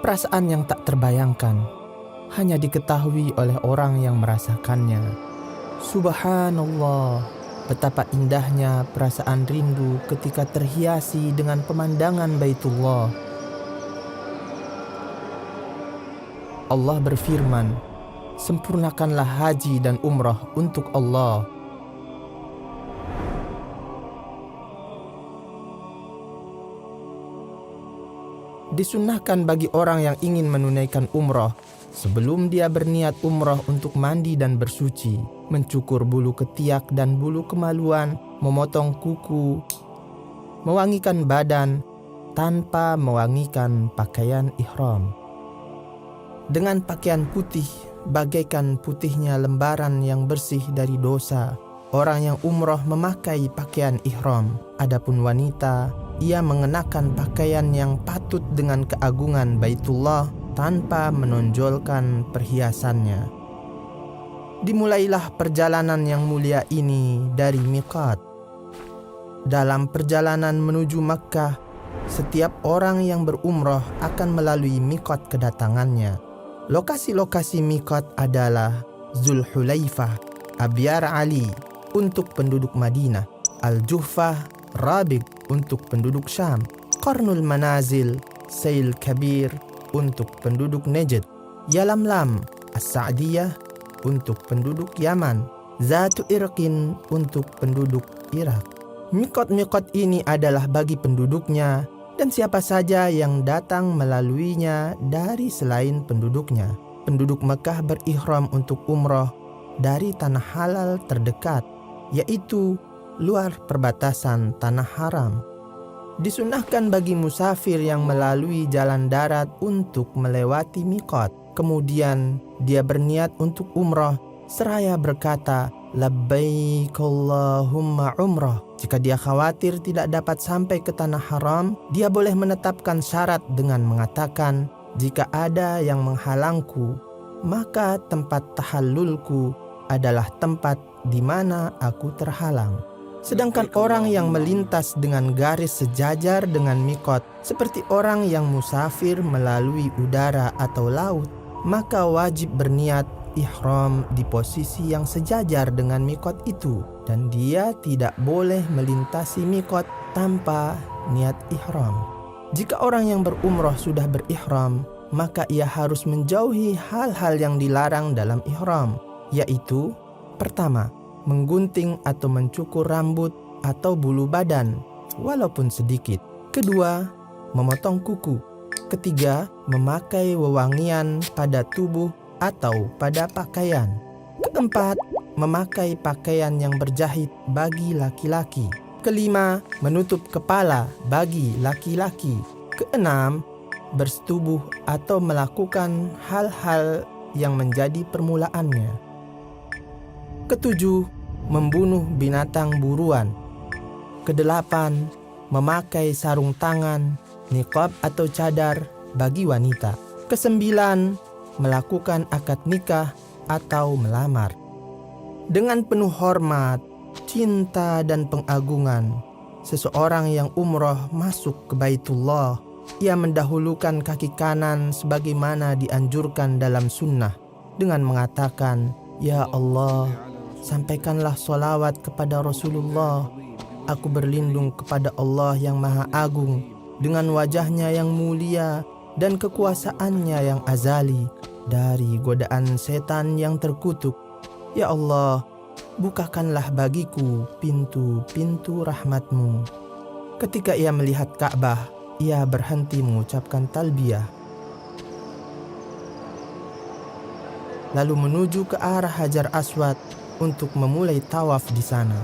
Perasaan yang tak terbayangkan, hanya diketahui oleh orang yang merasakannya. Subhanallah, betapa indahnya perasaan rindu ketika terhiasi dengan pemandangan Baitullah. Allah berfirman, sempurnakanlah haji dan umrah untuk Allah. Disunnahkan bagi orang yang ingin menunaikan umrah, sebelum dia berniat umrah untuk mandi dan bersuci, mencukur bulu ketiak dan bulu kemaluan, memotong kuku, mewangikan badan tanpa mewangikan pakaian ihram. Dengan pakaian putih, bagaikan putihnya lembaran yang bersih dari dosa, orang yang umrah memakai pakaian ihram. Adapun wanita, ia mengenakan pakaian yang patut dengan keagungan Baitullah tanpa menonjolkan perhiasannya. Dimulailah perjalanan yang mulia ini dari miqat. Dalam perjalanan menuju Makkah, setiap orang yang berumrah akan melalui miqat kedatangannya. Lokasi-lokasi miqat adalah Zulhulaifah, Abyar Ali untuk penduduk Madinah, Al-Juhfah, Rabig untuk penduduk Syam, Qarnul Manazil, Sail Kabir untuk penduduk Najd, Yalamlam, As-Sa'diyah untuk penduduk Yaman, Zatu Irqin untuk penduduk Irak. Miqat-miqat ini adalah bagi penduduknya dan siapa saja yang datang melaluinya dari selain penduduknya. Penduduk Mekah berihram untuk umrah dari tanah halal terdekat, yaitu luar perbatasan tanah haram. Disunahkan bagi musafir yang melalui jalan darat untuk melewati miqat. Kemudian dia berniat untuk umrah seraya berkata, labbaik Allahumma umrah. Jika dia khawatir tidak dapat sampai ke tanah haram, dia boleh menetapkan syarat dengan mengatakan, jika ada yang menghalangku, maka tempat tahallulku adalah tempat di mana aku terhalang. Sedangkan orang yang melintas dengan garis sejajar dengan miqat, seperti orang yang musafir melalui udara atau laut, maka wajib berniat ihram di posisi yang sejajar dengan miqat itu, dan dia tidak boleh melintasi miqat tanpa niat ihram. Jika orang yang berumrah sudah berihram, maka ia harus menjauhi hal-hal yang dilarang dalam ihram, yaitu pertama, menggunting atau mencukur rambut atau bulu badan walaupun sedikit. Kedua, memotong kuku. Ketiga, memakai wewangian pada tubuh atau pada pakaian. Keempat, memakai pakaian yang berjahit bagi laki-laki. Kelima, menutup kepala bagi laki-laki. Keenam, bersetubuh atau melakukan hal-hal yang menjadi permulaannya. Ketujuh, membunuh binatang buruan. Kedelapan, memakai sarung tangan, niqab atau cadar bagi wanita. Kesembilan, melakukan akad nikah atau melamar. Dengan penuh hormat, cinta dan pengagungan, seseorang yang umrah masuk ke Baitullah, ia mendahulukan kaki kanan sebagaimana dianjurkan dalam sunnah dengan mengatakan, Ya Allah, sampaikanlah solawat kepada Rasulullah. Aku berlindung kepada Allah yang Maha Agung dengan wajahnya yang mulia dan kekuasaannya yang azali dari godaan setan yang terkutuk. Ya Allah, bukakanlah bagiku pintu-pintu rahmat-Mu. Ketika ia melihat Ka'bah, ia berhenti mengucapkan talbiyah, lalu menuju ke arah Hajar Aswad untuk memulai tawaf di sana.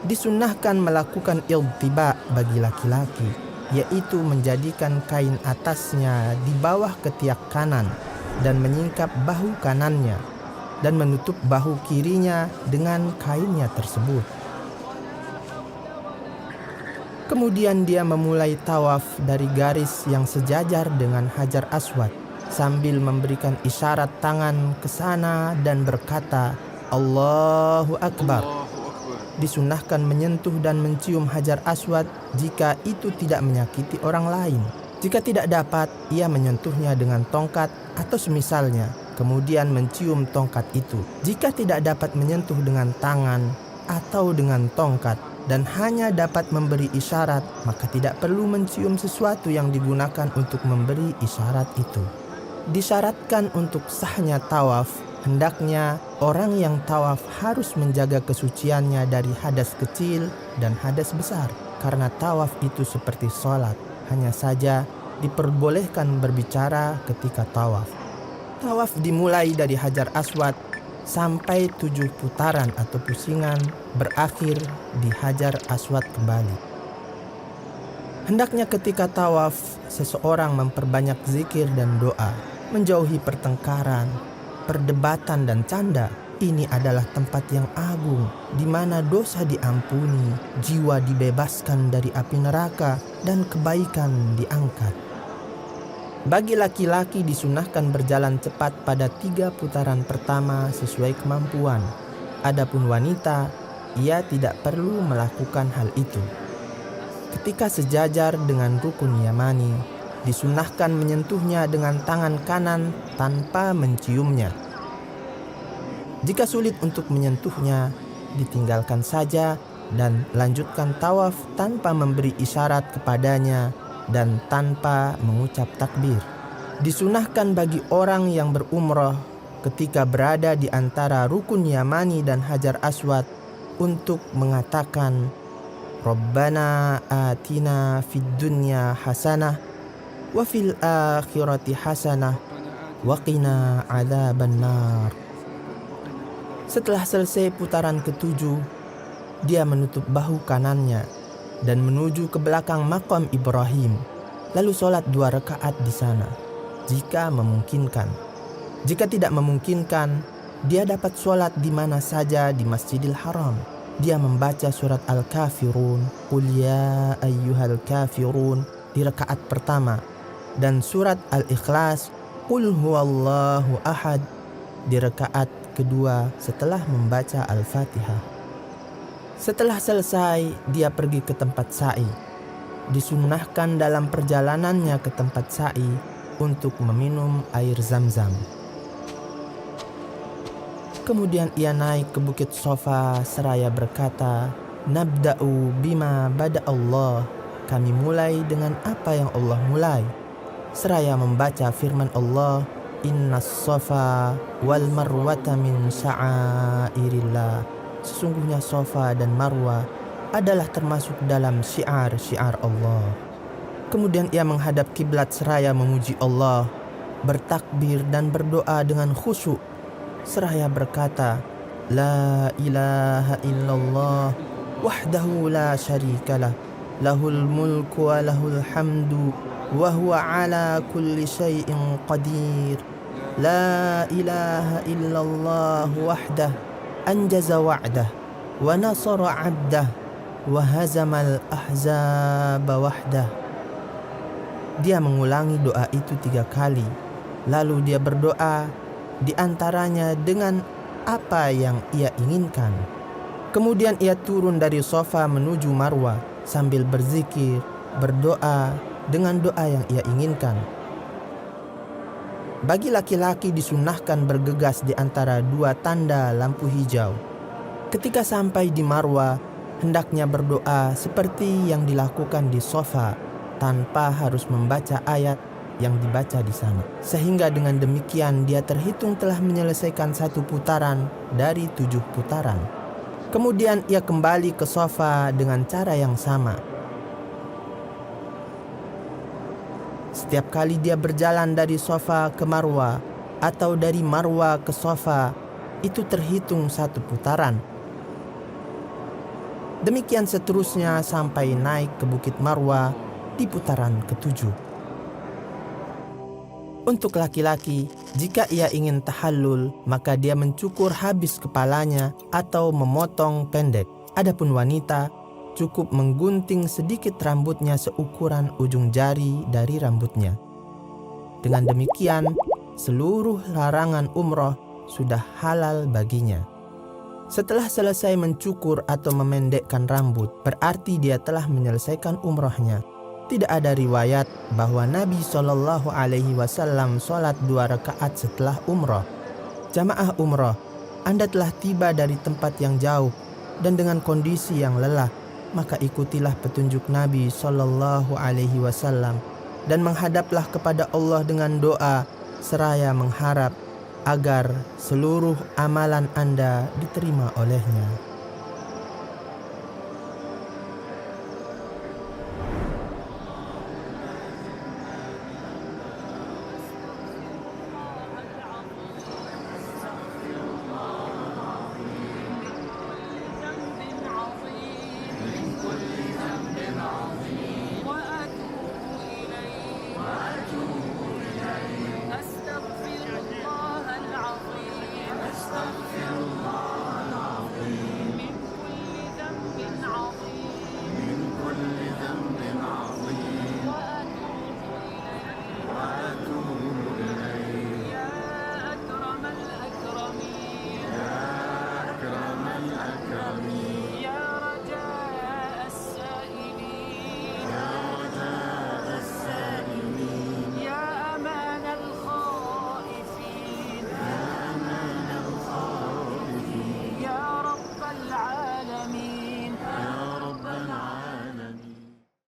Disunnahkan melakukan iltiba bagi laki-laki, yaitu menjadikan kain atasnya di bawah ketiak kanan dan menyingkap bahu kanannya dan menutup bahu kirinya dengan kainnya tersebut. Kemudian dia memulai tawaf dari garis yang sejajar dengan Hajar Aswad sambil memberikan isyarat tangan ke sana dan berkata, Allahu Akbar. Disunnahkan menyentuh dan mencium Hajar Aswad jika itu tidak menyakiti orang lain. Jika tidak dapat, ia menyentuhnya dengan tongkat atau semisalnya, kemudian mencium tongkat itu. Jika tidak dapat menyentuh dengan tangan atau dengan tongkat dan hanya dapat memberi isyarat, maka tidak perlu mencium sesuatu yang digunakan untuk memberi isyarat itu. Disyaratkan untuk sahnya tawaf, hendaknya orang yang tawaf harus menjaga kesuciannya dari hadas kecil dan hadas besar. Karena tawaf itu seperti sholat, hanya saja diperbolehkan berbicara ketika tawaf. Tawaf dimulai dari Hajar Aswad sampai 7 putaran atau pusingan, berakhir di Hajar Aswad kembali. Hendaknya ketika tawaf, seseorang memperbanyak zikir dan doa, menjauhi pertengkaran, perdebatan dan canda. Ini adalah tempat yang agung, di mana dosa diampuni, jiwa dibebaskan dari api neraka, dan kebaikan diangkat. Bagi laki-laki disunahkan berjalan cepat pada 3 putaran pertama sesuai kemampuan. Adapun wanita, ia tidak perlu melakukan hal itu. Ketika sejajar dengan rukun Yamani, disunahkan menyentuhnya dengan tangan kanan tanpa menciumnya. Jika sulit untuk menyentuhnya, ditinggalkan saja dan lanjutkan tawaf tanpa memberi isyarat kepadanya dan tanpa mengucap takbir. Disunahkan bagi orang yang berumrah ketika berada di antara rukun Yamani dan Hajar Aswad untuk mengatakan Rabbana atina fid dunya hasanah wa fil akhirati hasanah wa qina adzabannar. Setelah selesai putaran ke-7, dia menutup bahu kanannya dan menuju ke belakang makam Ibrahim, lalu sholat 2 rakaat di sana, jika memungkinkan. Jika tidak memungkinkan, dia dapat sholat di mana saja di Masjidil Haram. Dia membaca surat Al-Kafirun, Qul ya ayyuhal kafirun di rakaat pertama, dan surat Al-Ikhlas, Qul huwallahu ahad di rakaat kedua setelah membaca Al-Fatihah. Setelah selesai, dia pergi ke tempat sa'i. Disunnahkan dalam perjalanannya ke tempat sa'i untuk meminum air Zam-Zam. Kemudian ia naik ke Bukit Sofa seraya berkata, Nabda'u bima bada Allah. Kami mulai dengan apa yang Allah mulai. Seraya membaca firman Allah, Innas Safa wal Marwata min sya'airillah. Sesungguhnya Safa dan Marwa adalah termasuk dalam syiar-syiar Allah. Kemudian ia menghadap kiblat seraya memuji Allah, bertakbir dan berdoa dengan khusyuk, seraya berkata, La ilaha illallah wahdahu la syarikalah, lahul mulku wa lahul hamdu wa huwa ala kulli syai'in qadir. La ilaha illallah wahdah anjaza wa'dah wa nasara 'abdah wa hazamal ahzaba wahdah. Dia mengulangi doa itu 3 kali, lalu dia berdoa di antaranya dengan apa yang ia inginkan. Kemudian ia turun dari sofa menuju Marwa sambil berzikir, berdoa dengan doa yang ia inginkan. Bagi laki-laki disunahkan bergegas di antara 2 tanda lampu hijau. Ketika sampai di Marwa, hendaknya berdoa seperti yang dilakukan di sofa tanpa harus membaca ayat yang dibaca di sana. Sehingga dengan demikian dia terhitung telah menyelesaikan 1 putaran dari 7 putaran. Kemudian ia kembali ke sofa dengan cara yang sama. Setiap kali dia berjalan dari sofa ke Marwa atau dari Marwa ke sofa, itu terhitung 1 putaran. Demikian seterusnya sampai naik ke Bukit Marwa di putaran ke-7. Untuk laki-laki, jika ia ingin tahallul, maka dia mencukur habis kepalanya atau memotong pendek. Adapun wanita, cukup menggunting sedikit rambutnya seukuran ujung jari dari rambutnya. Dengan demikian, seluruh larangan umroh sudah halal baginya. Setelah selesai mencukur atau memendekkan rambut, berarti dia telah menyelesaikan umrohnya. Tidak ada riwayat bahwa Nabi Shallallahu Alaihi Wasallam sholat 2 rakaat setelah umroh. Jamaah umroh, Anda telah tiba dari tempat yang jauh dan dengan kondisi yang lelah, maka ikutilah petunjuk Nabi Shallallahu Alaihi Wasallam dan menghadaplah kepada Allah dengan doa seraya mengharap agar seluruh amalan Anda diterima olehnya.